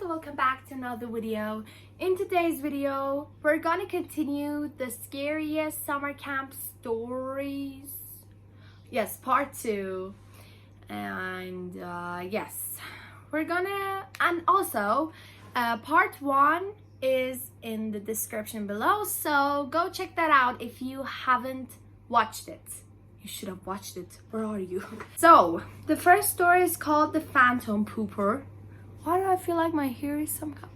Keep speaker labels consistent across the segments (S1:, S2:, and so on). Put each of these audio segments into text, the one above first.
S1: welcome back to another video. In today's video, we're gonna continue the scariest summer camp stories. Yes, part 2. And yes, we're gonna, and also part 1 is in the description below, so go check that out if you haven't watched it. You should have watched it. Where are you? So, the first story is called The Phantom Pooper. Why do I feel like my hair is some kind?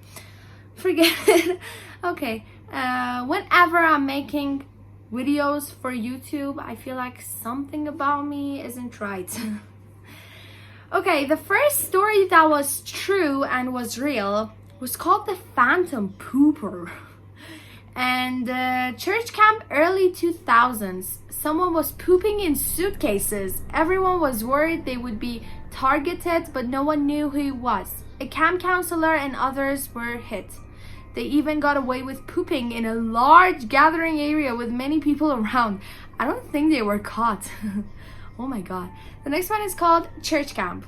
S1: Forget it. Okay. Whenever I'm making videos for YouTube, I feel like something about me isn't right. Okay, the first story that was true and was real was called The Phantom Pooper. And church camp early 2000s. Someone was pooping in suitcases. Everyone was worried they would be targeted, but no one knew who he was. A camp counselor and others were hit. They even got away with pooping in a large gathering area with many people around. I don't think they were caught. Oh my god. The next one is called Church Camp.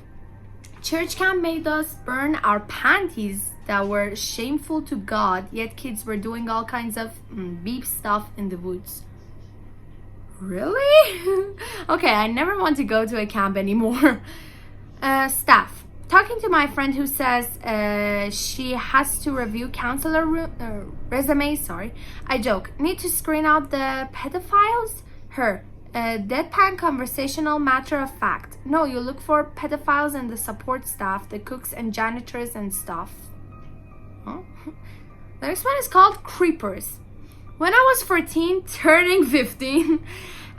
S1: Church camp made us burn our panties that were shameful to God, yet kids were doing all kinds of beep stuff in the woods. Really? Okay, I never want to go to a camp anymore. Staff. Talking to my friend who says she has to review counselor resumes, I joke. Need to screen out the pedophiles? Her. Deadpan conversational matter of fact. No, you look for pedophiles in the support staff, the cooks and janitors and stuff. Huh? The next one is called Creepers. When I was 14, turning 15,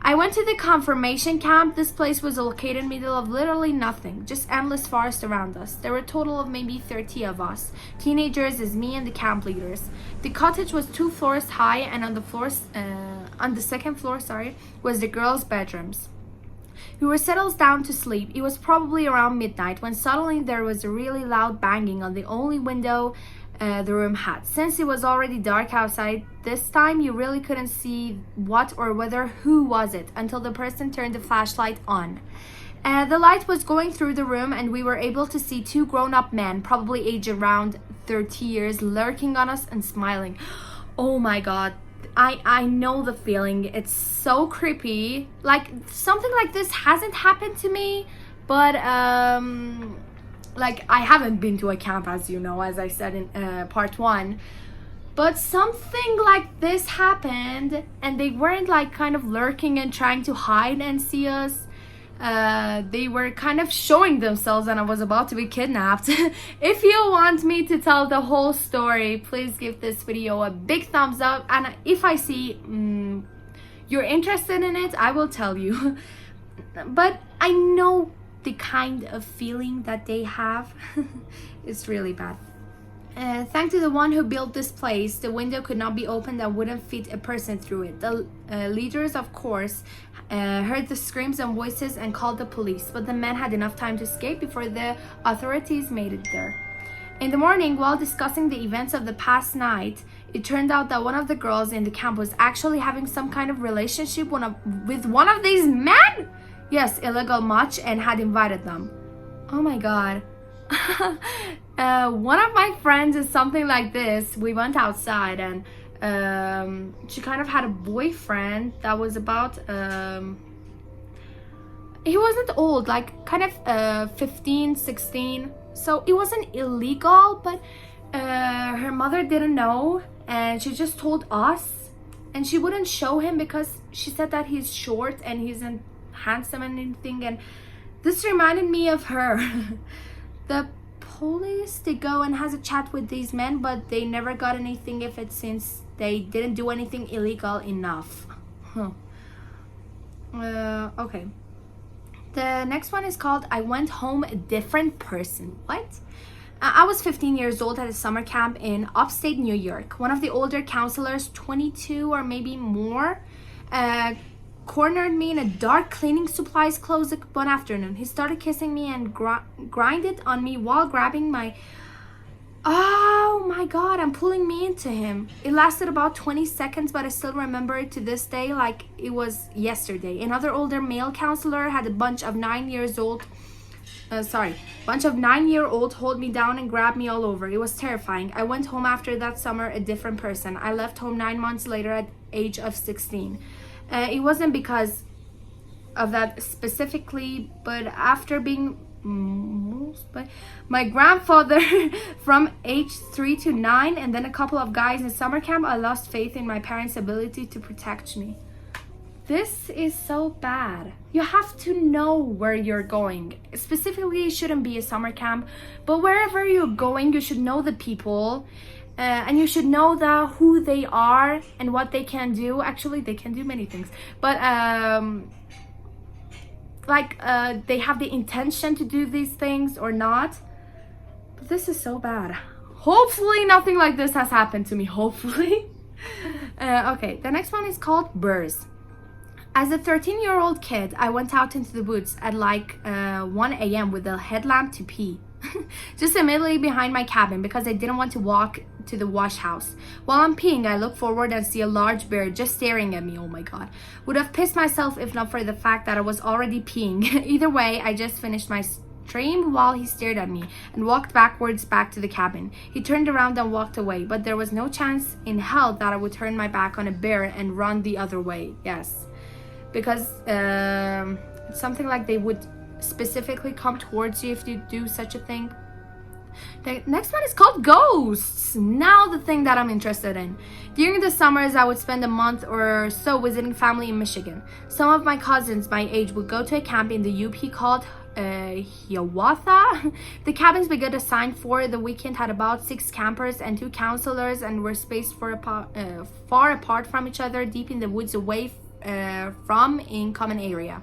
S1: I went to the confirmation camp. This place was located in the middle of literally nothing, just endless forest around us. There were a total of maybe 30 of us. Teenagers is me and the camp leaders. The cottage was 2 floors high, and on the second floor, was the girls' bedrooms. We were settled down to sleep. It was probably around midnight when suddenly there was a really loud banging on the only window the room had. Since it was already dark outside, this time you really couldn't see what or whether who was it until the person turned the flashlight on. The light was going through the room and we were able to see 2 grown-up men, probably aged around 30 years, lurking on us and smiling. Oh my god. I know the feeling. It's so creepy. Like, something like this hasn't happened to me, but like, I haven't been to a camp, as you know, as I said in part 1. But something like this happened, and they weren't like kind of lurking and trying to hide and see us. They were kind of showing themselves, and I was about to be kidnapped. If you want me to tell the whole story, please give this video a big thumbs up. And if I see you're interested in it, I will tell you. But I know the kind of feeling that they have. It's really bad. Thanks to the one who built this place, the window could not be opened and wouldn't fit a person through it. The leaders, of course, heard the screams and voices and called the police, but the men had enough time to escape before the authorities made it there. In the morning, while discussing the events of the past night, it turned out that one of the girls in the camp was actually having some kind of relationship with one of these men. Yes, illegal much, and had invited them. Oh my god. One of my friends is something like this. We went outside and she kind of had a boyfriend that was about he wasn't old, like kind of 15, 16. So it wasn't illegal, but her mother didn't know, and she just told us, and she wouldn't show him because she said that he's short and he isn't handsome and anything. And this reminded me of her. The police, they go and has a chat with these men, but they never got anything if it's since they didn't do anything illegal enough. Okay, the next one is called I Went Home a Different Person. What? I was 15 years old at a summer camp in upstate New York. One of the older counselors, 22 or maybe more, cornered me in a dark cleaning supplies closet one afternoon. He started kissing me and grinded on me while grabbing my... Oh my god, I'm pulling me into him. It lasted about 20 seconds, but I still remember it to this day like it was yesterday. Another older male counselor had a bunch of 9 years old bunch of 9-year-olds hold me down and grab me all over. It was terrifying. I went home after that summer a different person. I left home 9 months later at age of 16. It wasn't because of that specifically, but after being but my grandfather from age 3 to 9 and then a couple of guys in summer camp, I lost faith in my parents' ability to protect me. This is so bad. You have to know where you're going. Specifically, it shouldn't be a summer camp, but wherever you're going, you should know the people, and you should know who they are and what they can do. Actually, they can do many things, but they have the intention to do these things or not. But this is so bad. Hopefully, nothing like this has happened to me. Hopefully. Okay, the next one is called Burrs. As a 13-year-old kid, I went out into the woods at 1 a.m. with a headlamp to pee. Just immediately behind my cabin because I didn't want to walk to the wash house. While I'm peeing, I look forward and see a large bear just staring at me. Oh my god. Would have pissed myself if not for the fact that I was already peeing. Either way, I just finished my stream while he stared at me and walked backwards back to the cabin. He turned around and walked away, but there was no chance in hell that I would turn my back on a bear and run the other way. Yes. Because it's something like they would specifically come towards you if you do such a thing. The next one is called Ghosts. Now the thing that I'm interested in. During the summers, I would spend a month or so visiting family in Michigan. Some of my cousins my age would go to a camp in the UP called Hiiiiiiiiiiiii. The cabins we got assigned for the weekend had about 6 campers and 2 counselors and were spaced far apart from each other, deep in the woods away from in common area.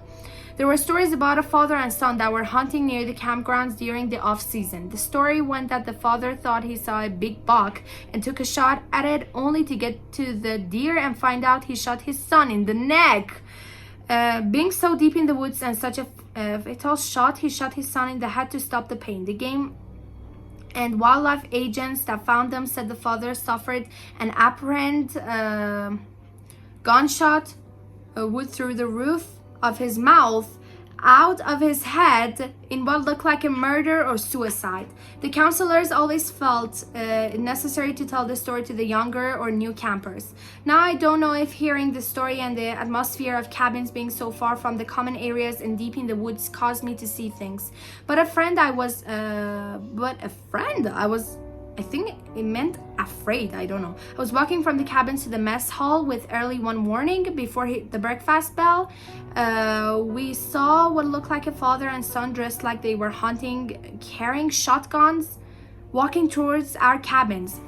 S1: There were stories about a father and son that were hunting near the campgrounds during the off-season. The story went that the father thought he saw a big buck and took a shot at it only to get to the deer and find out he shot his son in the neck. Being so deep in the woods and such a fatal shot, he shot his son in the head to stop the pain. The game and wildlife agents that found them said the father suffered an apparent gunshot would through the roof of his mouth out of his head in what looked like a murder or suicide. The counselors always felt it necessary to tell the story to the younger or new campers. Now I don't know if hearing the story and the atmosphere of cabins being so far from the common areas and deep in the woods caused me to see things. But I think it meant afraid. I don't know. I was walking from the cabins to the mess hall with early one morning before the breakfast bell. We saw what looked like a father and son dressed like they were hunting, carrying shotguns, walking towards our cabins.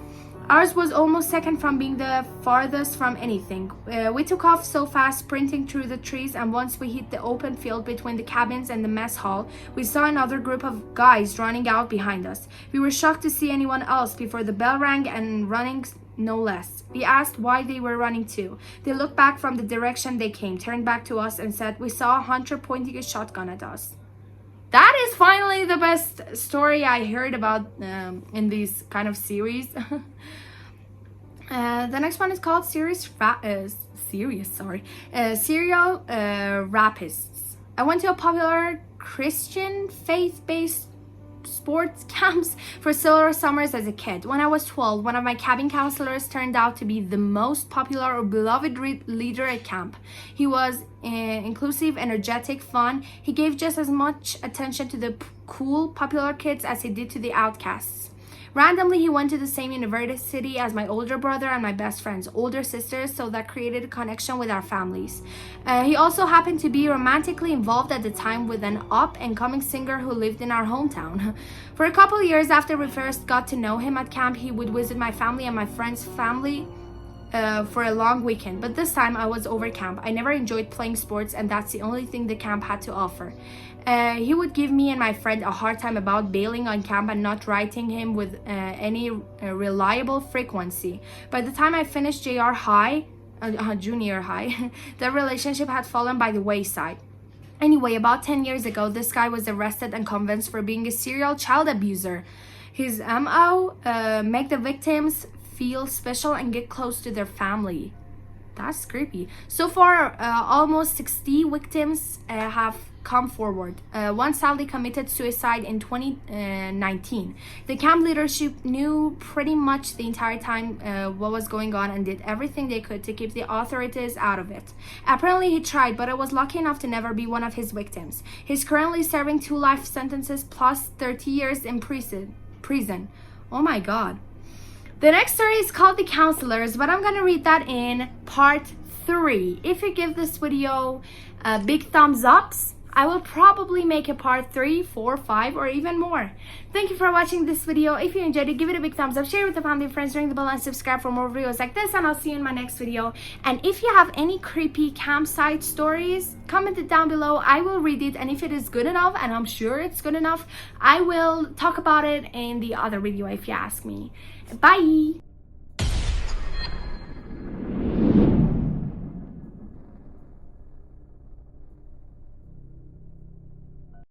S1: Ours was almost second from being the farthest from anything. We took off so fast, sprinting through the trees, and once we hit the open field between the cabins and the mess hall, we saw another group of guys running out behind us. We were shocked to see anyone else before the bell rang, and running no less. We asked why they were running too. They looked back from the direction they came, turned back to us, and said, "We saw a hunter pointing a shotgun at us." That is finally the best story I heard about in these kind of series. The next one is called Serial Rapists. I went to a popular Christian faith-based sports camps for several summers as a kid. When I was 12, one of my cabin counselors turned out to be the most popular or beloved leader at camp. He was inclusive, energetic, fun. He gave just as much attention to the cool, popular kids as he did to the outcasts. Randomly, he went to the same university as my older brother and my best friend's older sisters, so that created a connection with our families. He also happened to be romantically involved at the time with an up-and-coming singer who lived in our hometown. For a couple of years after we first got to know him at camp, he would visit my family and my friend's family for a long weekend, but this time I was over camp. I never enjoyed playing sports, and that's the only thing the camp had to offer. He would give me and my friend a hard time about bailing on camp and not writing him with any reliable frequency. By the time I finished junior high, the relationship had fallen by the wayside. Anyway, about 10 years ago, this guy was arrested and convicted for being a serial child abuser. His MO, make the victims feel special and get close to their family. That's creepy. So far, almost 60 victims have come forward. One sadly committed suicide in 2019. The camp leadership knew pretty much the entire time what was going on and did everything they could to keep the authorities out of it. Apparently he tried, but I was lucky enough to never be one of his victims. He's currently serving 2 life sentences plus 30 years in prison. Oh my god. The next story is called The Counselors, but I'm gonna read that in part 3. If you give this video big thumbs ups, I will probably make a part 3, 4, 5, or even more. Thank you for watching this video. If you enjoyed it, give it a big thumbs up, share it with the family and friends, ring the bell, and subscribe for more videos like this, and I'll see you in my next video. And if you have any creepy campsite stories, comment it down below. I will read it, and if it is good enough, and I'm sure it's good enough, I will talk about it in the other video if you ask me. Bye!